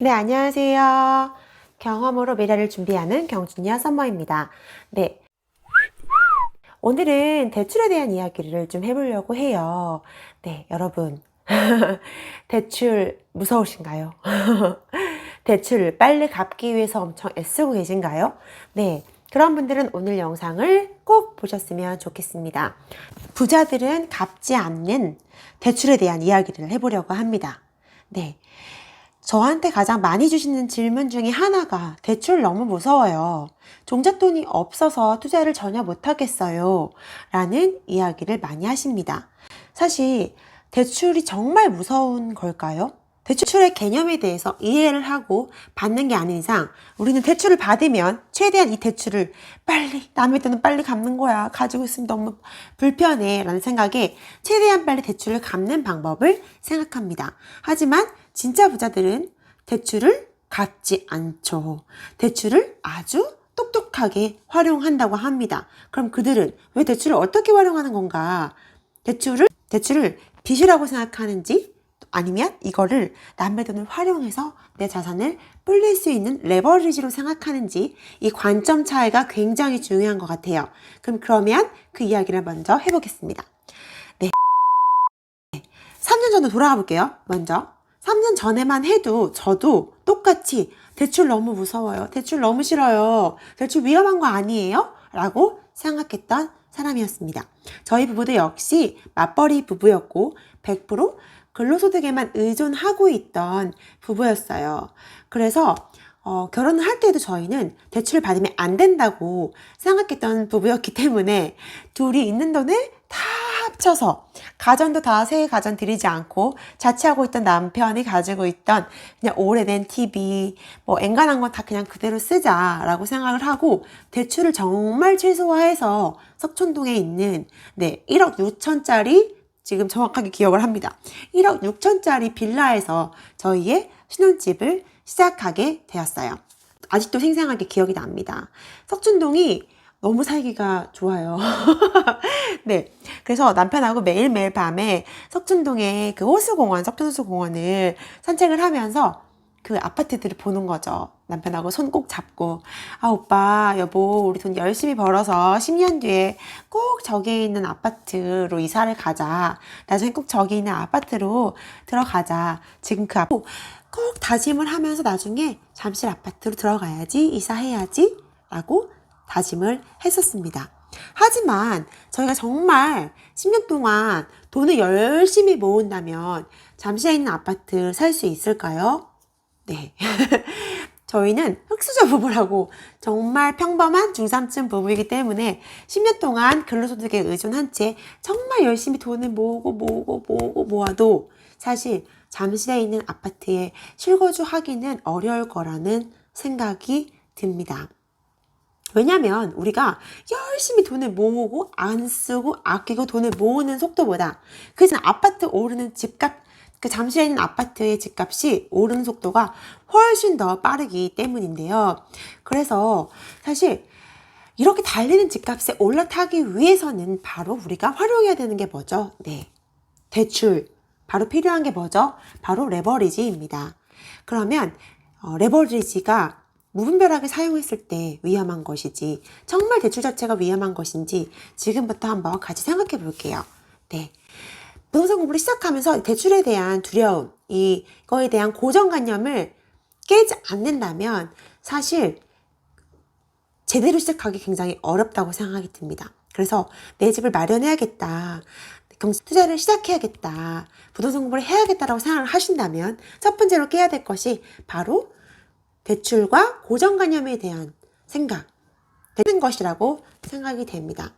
네, 안녕하세요. 경험으로 미래를 준비하는 경준이와 썸머입니다. 네, 오늘은 대출에 대한 이야기를 좀 해보려고 해요. 네, 여러분. 대출 무서우신가요? 대출 빨리 갚기 위해서 엄청 애쓰고 계신가요? 네, 그런 분들은 오늘 영상을 꼭 보셨으면 좋겠습니다. 부자들은 갚지 않는 대출에 대한 이야기를 해보려고 합니다. 네. 저한테 가장 많이 주시는 질문 중에 하나가 대출 너무 무서워요. 종잣돈이 없어서 투자를 전혀 못하겠어요. 라는 이야기를 많이 하십니다. 사실 대출이 정말 무서운 걸까요? 대출의 개념에 대해서 이해를 하고 받는 게 아닌 이상 우리는 대출을 받으면 최대한 이 대출을 빨리 남의 돈은 빨리 갚는 거야. 가지고 있으면 너무 불편해 라는 생각에 최대한 빨리 대출을 갚는 방법을 생각합니다. 하지만 진짜 부자들은 대출을 갚지 않죠. 대출을 아주 똑똑하게 활용한다고 합니다. 그럼 그들은 왜 대출을 어떻게 활용하는 건가? 대출을 빚이라고 생각하는지 아니면 이거를 남의 돈을 활용해서 내 자산을 불릴 수 있는 레버리지로 생각하는지 이 관점 차이가 굉장히 중요한 것 같아요. 그러면 그 이야기를 먼저 해보겠습니다. 네. 3년 전으로 돌아가 볼게요. 먼저 3년 전에만 해도 저도 똑같이 대출 너무 무서워요. 대출 너무 싫어요. 대출 위험한 거 아니에요? 라고 생각했던 사람이었습니다. 저희 부부도 역시 맞벌이 부부였고 100% 근로소득에만 의존하고 있던 부부였어요. 그래서 결혼을 할 때도 저희는 대출을 받으면 안 된다고 생각했던 부부였기 때문에 둘이 있는 돈을 다 합쳐서 가전도 다 새 가전 들이지 않고 자취하고 있던 남편이 가지고 있던 그냥 오래된 TV 뭐 엔간한 건 다 그냥 그대로 쓰자라고 생각을 하고 대출을 정말 최소화해서 석촌동에 있는 1억 6천짜리 지금 정확하게 기억을 합니다. 1억 6천짜리 빌라에서 저희의 신혼집을 시작하게 되었어요. 아직도 생생하게 기억이 납니다. 석촌동이 너무 살기가 좋아요. 네. 그래서 남편하고 매일매일 밤에 석촌동의 그 호수공원, 석촌호수공원을 산책을 하면서 그 아파트들을 보는 거죠. 남편하고 손 꼭 잡고, 아, 오빠, 여보, 우리 돈 열심히 벌어서 10년 뒤에 꼭 저기 있는 아파트로 이사를 가자. 나중에 꼭 저기 있는 아파트로 들어가자. 지금 그 꼭 다짐을 하면서 나중에 잠실 아파트로 들어가야지, 이사해야지, 라고 다짐을 했었습니다. 하지만 저희가 정말 10년 동안 돈을 열심히 모은다면 잠실에 있는 아파트 살 수 있을까요? 네. 저희는 흑수저 부부라고 정말 평범한 중산층 부부이기 때문에 10년 동안 근로소득에 의존한 채 정말 열심히 돈을 모아도 사실 잠실에 있는 아파트에 실거주하기는 어려울 거라는 생각이 듭니다. 왜냐면 우리가 열심히 돈을 모으고 안 쓰고 아끼고 돈을 모으는 속도보다 그래서 아파트 오르는 집값 그 잠실에 있는 아파트의 집값이 오르는 속도가 훨씬 더 빠르기 때문인데요. 그래서 사실 이렇게 달리는 집값에 올라타기 위해서는 바로 우리가 활용해야 되는 게 뭐죠? 네, 대출. 바로 필요한 게 뭐죠? 바로 레버리지입니다. 그러면 레버리지가 무분별하게 사용했을 때 위험한 것이지 정말 대출 자체가 위험한 것인지 지금부터 한번 같이 생각해 볼게요. 네. 부동산 공부를 시작하면서 대출에 대한 두려움, 이거에 대한 고정관념을 깨지 않는다면 사실 제대로 시작하기 굉장히 어렵다고 생각이 듭니다. 그래서 내 집을 마련해야겠다. 투자를 시작해야겠다. 부동산 공부를 해야겠다라고 생각을 하신다면 첫 번째로 깨야 될 것이 바로 대출과 고정관념에 대한 생각, 되는 것이라고 생각이 됩니다.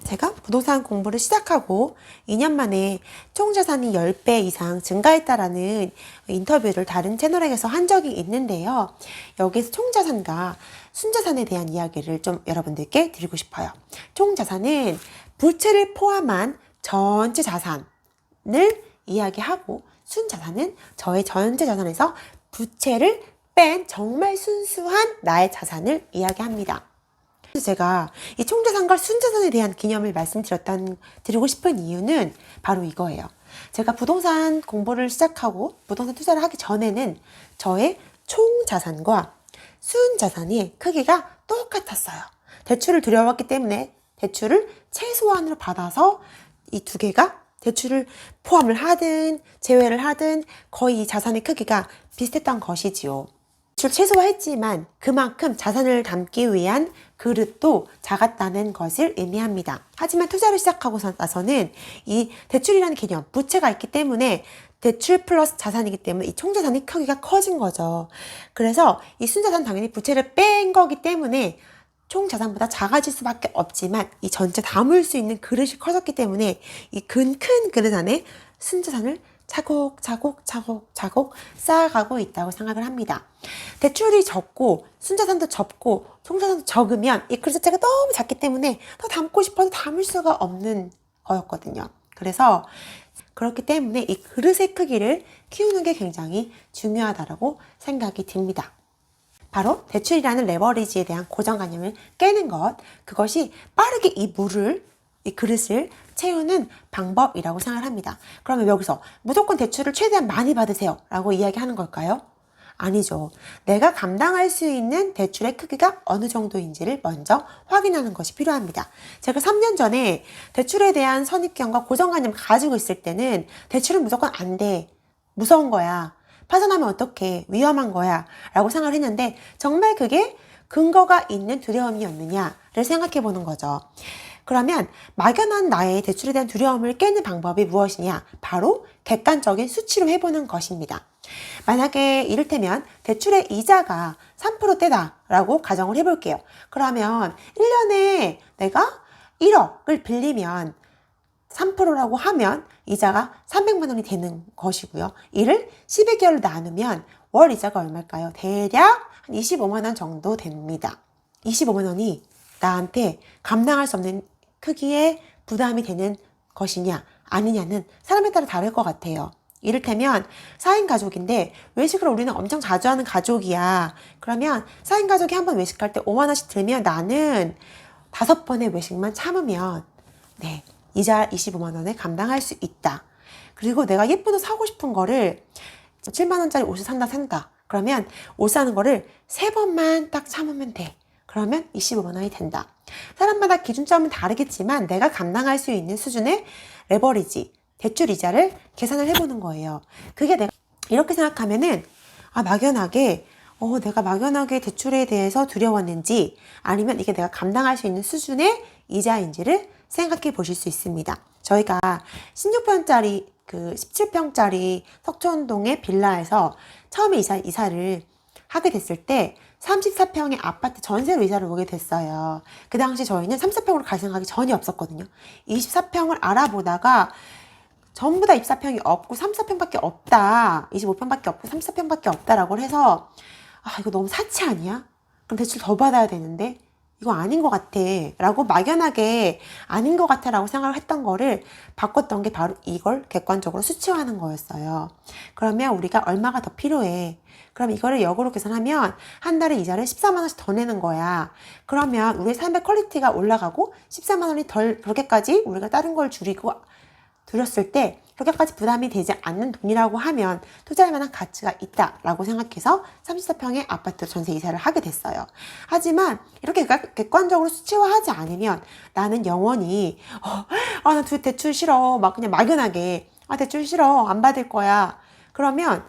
제가 부동산 공부를 시작하고 2년 만에 총자산이 10배 이상 증가했다라는 인터뷰를 다른 채널에서 한 적이 있는데요. 여기서 총자산과 순자산에 대한 이야기를 좀 여러분들께 드리고 싶어요. 총자산은 부채를 포함한 전체 자산을 이야기하고 순자산은 저의 전체 자산에서 부채를 뺀 정말 순수한 나의 자산을 이야기합니다. 제가 이 총자산과 순자산에 대한 개념을 말씀드리고 싶은 이유는 바로 이거예요. 제가 부동산 공부를 시작하고 부동산 투자를 하기 전에는 저의 총 자산과 순 자산이 크기가 똑같았어요. 대출을 들여왔기 때문에 대출을 최소한으로 받아서 이 두 개가 대출을 포함을 하든 제외를 하든 거의 자산의 크기가 비슷했던 것이지요. 대출 최소화했지만 그만큼 자산을 담기 위한 그릇도 작았다는 것을 의미합니다. 하지만 투자를 시작하고 나서는 이 대출이라는 개념, 부채가 있기 때문에 대출 플러스 자산이기 때문에 이 총자산의 크기가 커진 거죠. 그래서 이 순자산 당연히 부채를 뺀 거기 때문에 총자산보다 작아질 수밖에 없지만 이 전체 담을 수 있는 그릇이 커졌기 때문에 이 큰 그릇 안에 순자산을 차곡차곡 쌓아가고 있다고 생각을 합니다. 대출이 적고 순자산도 적고 총자산도 적으면 이 그릇 자체가 너무 작기 때문에 더 담고 싶어도 담을 수가 없는 거였거든요. 그래서 그렇기 때문에 이 그릇의 크기를 키우는 게 굉장히 중요하다고 생각이 듭니다. 바로 대출이라는 레버리지에 대한 고정관념을 깨는 것, 그것이 빠르게 이 그릇을 채우는 방법이라고 생각을 합니다. 그러면 여기서 무조건 대출을 최대한 많이 받으세요 라고 이야기하는 걸까요? 아니죠. 내가 감당할 수 있는 대출의 크기가 어느 정도인지를 먼저 확인하는 것이 필요합니다. 제가 3년 전에 대출에 대한 선입견과 고정관념을 가지고 있을 때는 대출은 무조건 안 돼. 무서운 거야. 파산하면 어떡해. 위험한 거야. 라고 생각을 했는데 정말 그게 근거가 있는 두려움이었느냐를 생각해 보는 거죠. 그러면 막연한 나의 대출에 대한 두려움을 깨는 방법이 무엇이냐? 바로 객관적인 수치로 해보는 것입니다. 만약에 이를테면 대출의 이자가 3%대다라고 가정을 해볼게요. 그러면 1년에 내가 1억을 빌리면 3%라고 하면 이자가 300만 원이 되는 것이고요. 이를 12개월로 나누면 월 이자가 얼마일까요? 대략 한 25만 원 정도 됩니다. 25만 원이 나한테 감당할 수 없는 크기의 부담이 되는 것이냐 아니냐는 사람에 따라 다를 것 같아요. 이를테면 4인 가족인데 외식을 우리는 엄청 자주 하는 가족이야. 그러면 4인 가족이 한 번 외식할 때 5만 원씩 들면 나는 5번의 외식만 참으면 이자 25만 원에 감당할 수 있다. 그리고 내가 예쁜 옷 사고 싶은 거를 7만 원짜리 옷을 산다. 그러면 옷 사는 거를 3번만 딱 참으면 돼. 그러면 25만 원이 된다. 사람마다 기준점은 다르겠지만 내가 감당할 수 있는 수준의 레버리지, 대출 이자를 계산을 해보는 거예요. 그게 내가 이렇게 생각하면은 내가 막연하게 대출에 대해서 두려웠는지 아니면 이게 내가 감당할 수 있는 수준의 이자인지를 생각해 보실 수 있습니다. 저희가 16평짜리 17평짜리 석촌동의 빌라에서 처음에 이사를 하게 됐을 때 34평의 아파트 전세로 이사를 오게 됐어요. 그 당시 저희는 34평으로 갈 생각이 전혀 없었거든요. 24평을 알아보다가 전부 다 24평이 없고 34평밖에 없다. 25평밖에 없고 34평밖에 없다라고 해서 이거 너무 사치 아니야? 그럼 대출 더 받아야 되는데 이거 아닌 것 같아 라고 막연하게 아닌 것 같아 라고 생각을 했던 거를 바꿨던 게 바로 이걸 객관적으로 수치화하는 거였어요. 그러면 우리가 얼마가 더 필요해? 그럼 이거를 역으로 계산하면 한 달에 이자를 14만 원씩 더 내는 거야. 그러면 우리의 삶의 퀄리티가 올라가고 14만 원이 그렇게까지 우리가 다른 걸 줄였을 때 그렇게까지 부담이 되지 않는 돈이라고 하면 투자할 만한 가치가 있다라고 생각해서 34평의 아파트 전세 이사를 하게 됐어요. 하지만 이렇게 객관적으로 수치화하지 않으면 나는 영원히 나 대출 싫어 막 그냥 막연하게 대출 싫어 안 받을 거야. 그러면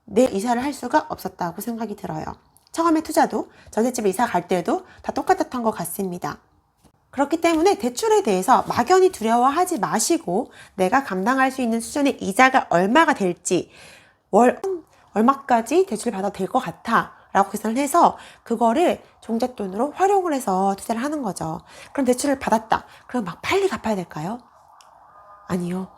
내 이사를 할 수가 없었다고 생각이 들어요. 처음에 투자도 전셋집에 이사 갈 때도 다 똑같았던 것 같습니다. 그렇기 때문에 대출에 대해서 막연히 두려워하지 마시고 내가 감당할 수 있는 수준의 이자가 얼마가 될지 월 얼마까지 대출을 받아도 될 것 같아 라고 계산을 해서 그거를 종잣돈으로 활용을 해서 투자를 하는 거죠. 그럼 대출을 받았다. 그럼 막 빨리 갚아야 될까요? 아니요.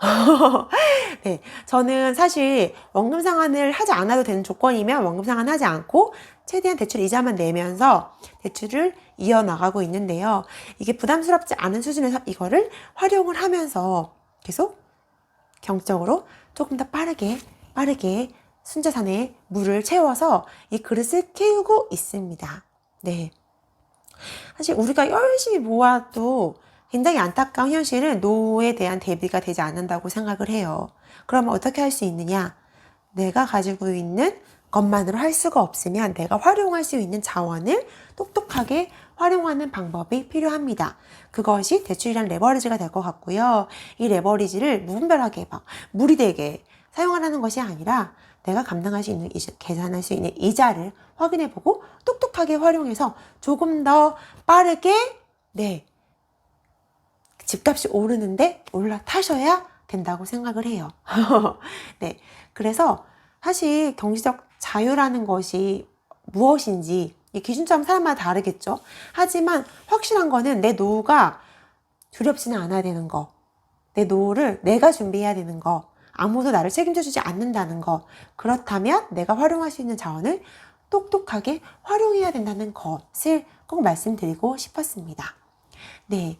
네, 저는 사실 원금 상환을 하지 않아도 되는 조건이면 원금 상환하지 않고 최대한 대출 이자만 내면서 대출을 이어나가고 있는데요. 이게 부담스럽지 않은 수준에서 이거를 활용을 하면서 계속 경적으로 조금 더 빠르게 순자산에 물을 채워서 이 그릇을 키우고 있습니다. 네. 사실 우리가 열심히 모아도 굉장히 안타까운 현실은 노후에 대한 대비가 되지 않는다고 생각을 해요. 그러면 어떻게 할 수 있느냐? 내가 가지고 있는 것만으로 할 수가 없으면 내가 활용할 수 있는 자원을 똑똑하게 활용하는 방법이 필요합니다. 그것이 대출이란 레버리지가 될 것 같고요. 이 레버리지를 무분별하게 막 무리되게 사용하라는 것이 아니라 내가 감당할 수 있는, 계산할 수 있는 이자를 확인해보고 똑똑하게 활용해서 조금 더 빠르게 집값이 오르는데 올라타셔야 된다고 생각을 해요. 네. 그래서 사실 경제적 자유라는 것이 무엇인지 이 기준점은 사람마다 다르겠죠. 하지만 확실한 거는 내 노후가 두렵지는 않아야 되는 거. 내 노후를 내가 준비해야 되는 거. 아무도 나를 책임져주지 않는다는 거. 그렇다면 내가 활용할 수 있는 자원을 똑똑하게 활용해야 된다는 것을 꼭 말씀드리고 싶었습니다. 네.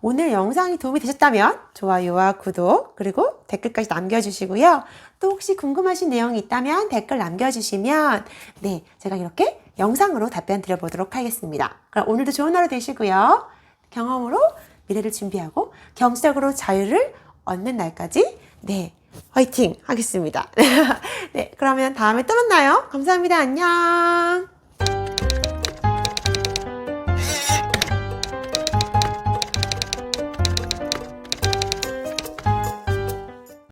오늘 영상이 도움이 되셨다면 좋아요와 구독 그리고 댓글까지 남겨주시고요. 또 혹시 궁금하신 내용이 있다면 댓글 남겨주시면 제가 이렇게 영상으로 답변 드려보도록 하겠습니다. 그럼 오늘도 좋은 하루 되시고요. 경험으로 미래를 준비하고 경제적으로 자유를 얻는 날까지 화이팅 하겠습니다. 그러면 다음에 또 만나요. 감사합니다. 안녕.